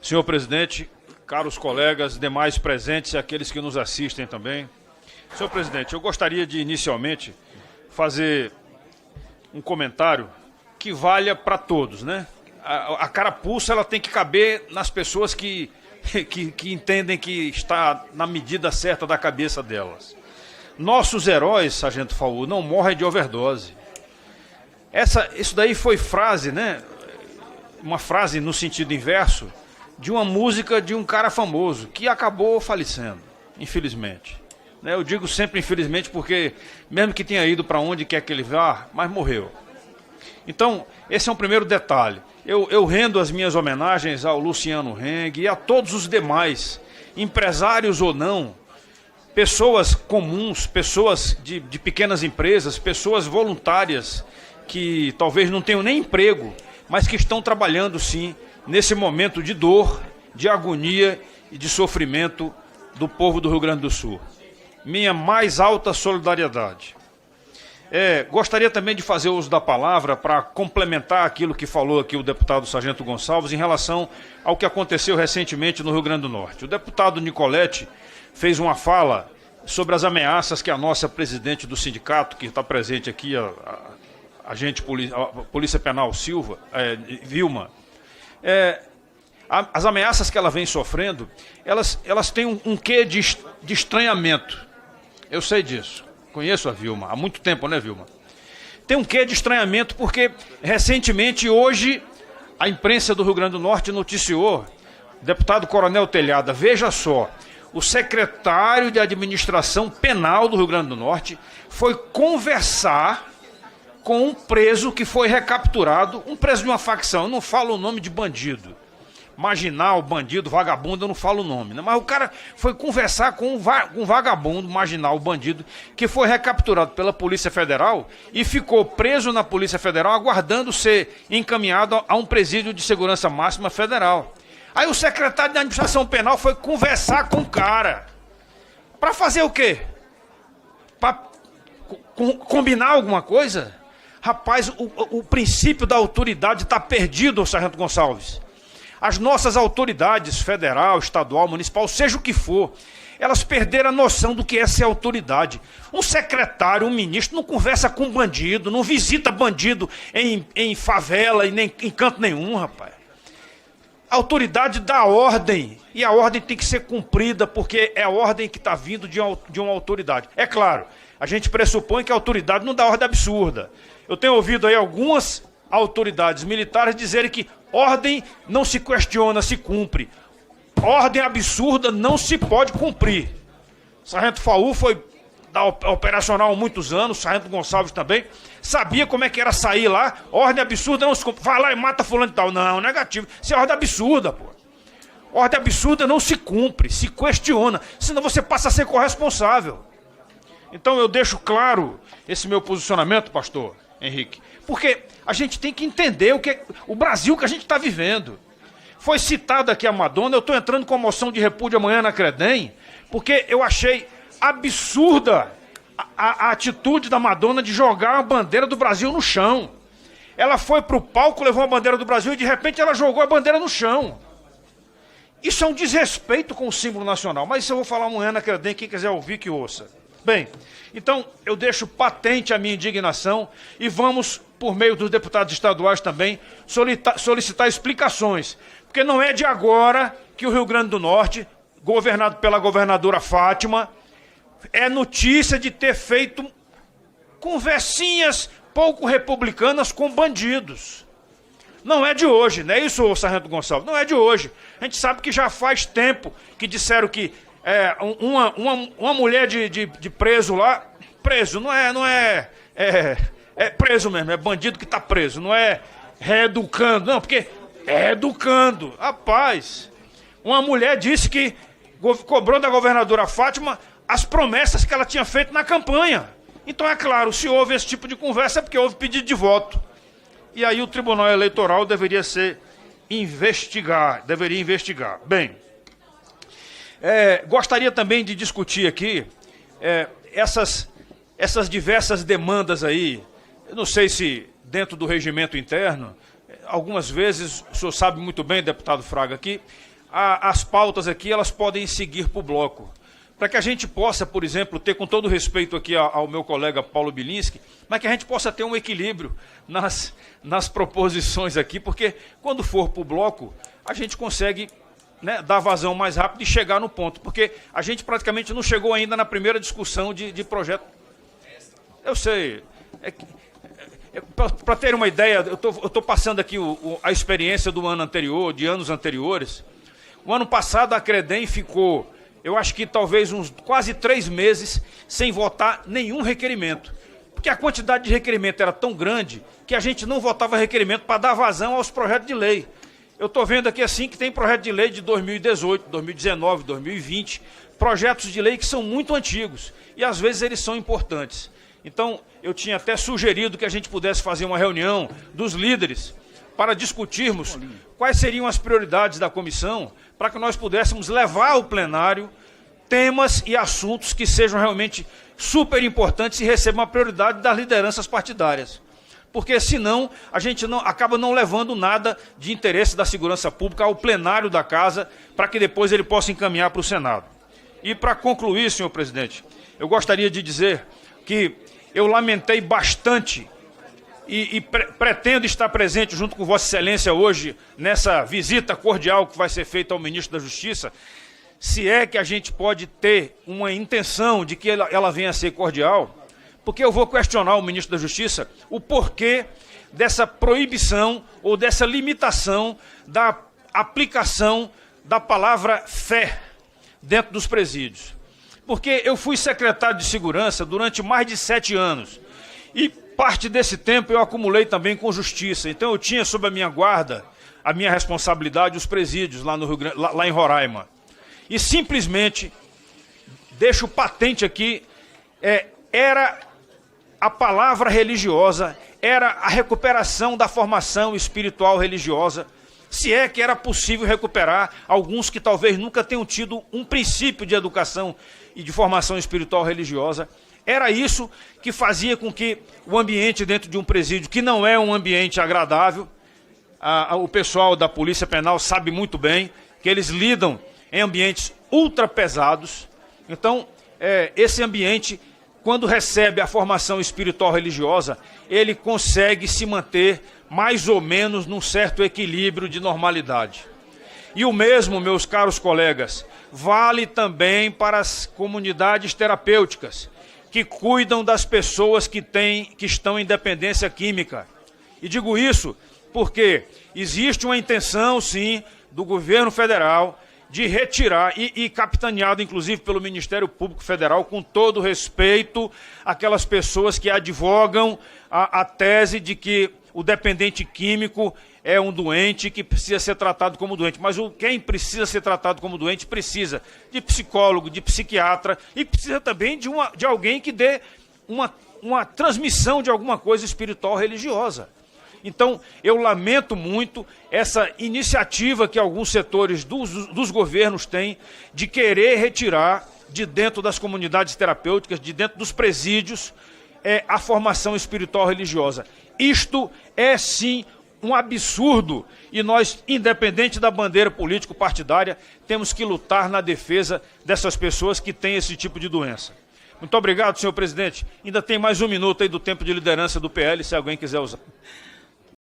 Senhor presidente, caros colegas, demais presentes e aqueles que nos assistem também. Senhor presidente, eu gostaria de inicialmente fazer um comentário que valha para todos, né? A carapuça ela tem que caber nas pessoas que entendem que está na medida certa da cabeça delas. Nossos heróis, Sargento Faú, não morrem de overdose. Isso daí foi frase, né? Uma frase no sentido inverso de uma música de um cara famoso que acabou falecendo, infelizmente. Eu digo sempre infelizmente porque, mesmo que tenha ido para onde quer que ele vá, mas morreu. Então, esse é um primeiro detalhe. Eu rendo as minhas homenagens ao Luciano Heng e a todos os demais, empresários ou não, pessoas comuns, pessoas de pequenas empresas, pessoas voluntárias que talvez não tenham nem emprego, mas que estão trabalhando sim nesse momento de dor, de agonia e de sofrimento do povo do Rio Grande do Sul. Minha mais alta solidariedade. Gostaria também de fazer uso da palavra para complementar aquilo que falou aqui o deputado Sargento Gonçalves em relação ao que aconteceu recentemente no Rio Grande do Norte. O deputado Nicolete fez uma fala sobre as ameaças que a nossa presidente do sindicato, que está presente aqui, a Polícia Penal Vilma, as ameaças que ela vem sofrendo, elas têm um quê de estranhamento. Eu sei disso. Conheço a Vilma há muito tempo, né, Vilma? Tem um quê de estranhamento porque, recentemente, hoje, a imprensa do Rio Grande do Norte noticiou, deputado Coronel Telhada, veja só, o secretário de Administração Penal do Rio Grande do Norte foi conversar com um preso que foi recapturado, um preso de uma facção, eu não falo o nome de bandido. Marginal, bandido, vagabundo, eu não falo o nome, né? Mas o cara foi conversar com um vagabundo, marginal, bandido, que foi recapturado pela Polícia Federal e ficou preso na Polícia Federal aguardando ser encaminhado a um presídio de segurança máxima federal. Aí o secretário de Administração Penal foi conversar com o cara. Para fazer o quê? Para combinar alguma coisa? Rapaz, o princípio da autoridade está perdido, Sargento Gonçalves. As nossas autoridades, federal, estadual, municipal, seja o que for, elas perderam a noção do que é ser autoridade. Um secretário, um ministro, não conversa com bandido, não visita bandido em favela e nem em canto nenhum, rapaz. A autoridade dá ordem, e a ordem tem que ser cumprida, porque é a ordem que está vindo de uma autoridade. É claro, a gente pressupõe que a autoridade não dá ordem absurda. Eu tenho ouvido aí algumas autoridades militares dizerem que ordem não se questiona, se cumpre. Ordem absurda não se pode cumprir. Sargento Faú foi da operacional há muitos anos, Sargento Gonçalves também, sabia como é que era sair lá, ordem absurda não se cumpre. Vai lá e mata fulano e tal. Não, negativo. Isso é ordem absurda, pô. Ordem absurda não se cumpre, se questiona, senão você passa a ser corresponsável. Então eu deixo claro esse meu posicionamento, pastor Henrique, porque a gente tem que entender o Brasil que a gente está vivendo. Foi citado aqui a Madonna, eu estou entrando com a moção de repúdio amanhã na Credem, porque eu achei absurda a atitude da Madonna de jogar a bandeira do Brasil no chão. Ela foi para o palco, levou a bandeira do Brasil e de repente ela jogou a bandeira no chão. Isso é um desrespeito com o símbolo nacional, mas isso eu vou falar amanhã na Credem, quem quiser ouvir que ouça. Bem, então eu deixo patente a minha indignação e vamos, por meio dos deputados estaduais também, solicitar explicações. Porque não é de agora que o Rio Grande do Norte, governado pela governadora Fátima, é notícia de ter feito conversinhas pouco republicanas com bandidos. Não é de hoje, não é isso, Sargento Gonçalves? Não é de hoje. A gente sabe que já faz tempo que disseram que uma mulher de preso lá, preso, não é preso mesmo, é bandido que está preso, não é reeducando, não, porque é educando. Rapaz, uma mulher disse que cobrou da governadora Fátima as promessas que ela tinha feito na campanha. Então é claro, se houve esse tipo de conversa é porque houve pedido de voto. E aí o Tribunal Eleitoral deveria investigar. Bem, gostaria também de discutir aqui essas diversas demandas aí. Eu não sei se dentro do regimento interno, algumas vezes, o senhor sabe muito bem, deputado Fraga, que as pautas aqui, elas podem seguir para o bloco. Para que a gente possa, por exemplo, ter, com todo respeito aqui ao meu colega Paulo Bilinski, mas que a gente possa ter um equilíbrio nas proposições aqui, porque quando for para o bloco, a gente consegue, né, dar vazão mais rápido e chegar no ponto, porque a gente praticamente não chegou ainda na primeira discussão de projeto. Eu sei. Para ter uma ideia, eu estou passando aqui a experiência do ano anterior, de anos anteriores. O ano passado a Credem ficou, eu acho que talvez uns quase 3 meses, sem votar nenhum requerimento. Porque a quantidade de requerimento era tão grande que a gente não votava requerimento para dar vazão aos projetos de lei. Eu estou vendo aqui assim que tem projeto de lei de 2018, 2019, 2020, projetos de lei que são muito antigos e às vezes eles são importantes. Então, eu tinha até sugerido que a gente pudesse fazer uma reunião dos líderes para discutirmos quais seriam as prioridades da comissão, para que nós pudéssemos levar ao plenário temas e assuntos que sejam realmente super importantes e recebam a prioridade das lideranças partidárias. Porque, senão, a gente acaba não levando nada de interesse da segurança pública ao plenário da Casa, para que depois ele possa encaminhar para o Senado. E, para concluir, senhor presidente, eu gostaria de dizer que eu lamentei bastante e pretendo estar presente junto com Vossa Excelência hoje nessa visita cordial que vai ser feita ao ministro da Justiça, se é que a gente pode ter uma intenção de que ela venha a ser cordial, porque eu vou questionar o ministro da Justiça o porquê dessa proibição ou dessa limitação da aplicação da palavra fé dentro dos presídios. Porque eu fui secretário de Segurança durante mais de 7 anos. E parte desse tempo eu acumulei também com Justiça. Então eu tinha sob a minha guarda, a minha responsabilidade, os presídios lá, no Rio Grande, lá em Roraima. E simplesmente, deixo patente aqui, era a palavra religiosa, era a recuperação da formação espiritual religiosa, se é que era possível recuperar alguns que talvez nunca tenham tido um princípio de educação e de formação espiritual religiosa. Era isso que fazia com que o ambiente dentro de um presídio, que não é um ambiente agradável, o pessoal da Polícia Penal sabe muito bem que eles lidam em ambientes ultra pesados. Então, esse ambiente, quando recebe a formação espiritual religiosa, ele consegue se manter mais ou menos num certo equilíbrio de normalidade. E o mesmo, meus caros colegas, vale também para as comunidades terapêuticas, que cuidam das pessoas que estão em dependência química. E digo isso porque existe uma intenção, sim, do governo federal de retirar, e capitaneado inclusive pelo Ministério Público Federal, com todo respeito àquelas pessoas que advogam a tese de que o dependente químico é um doente que precisa ser tratado como doente. Mas quem precisa ser tratado como doente precisa de psicólogo, de psiquiatra, e precisa também de alguém que dê uma transmissão de alguma coisa espiritual religiosa. Então, eu lamento muito essa iniciativa que alguns setores dos governos têm de querer retirar de dentro das comunidades terapêuticas, de dentro dos presídios, a formação espiritual religiosa. Isto é, sim, um absurdo, e nós, independente da bandeira político-partidária, temos que lutar na defesa dessas pessoas que têm esse tipo de doença. Muito obrigado, senhor presidente. Ainda tem mais 1 minuto aí do tempo de liderança do PL, se alguém quiser usar.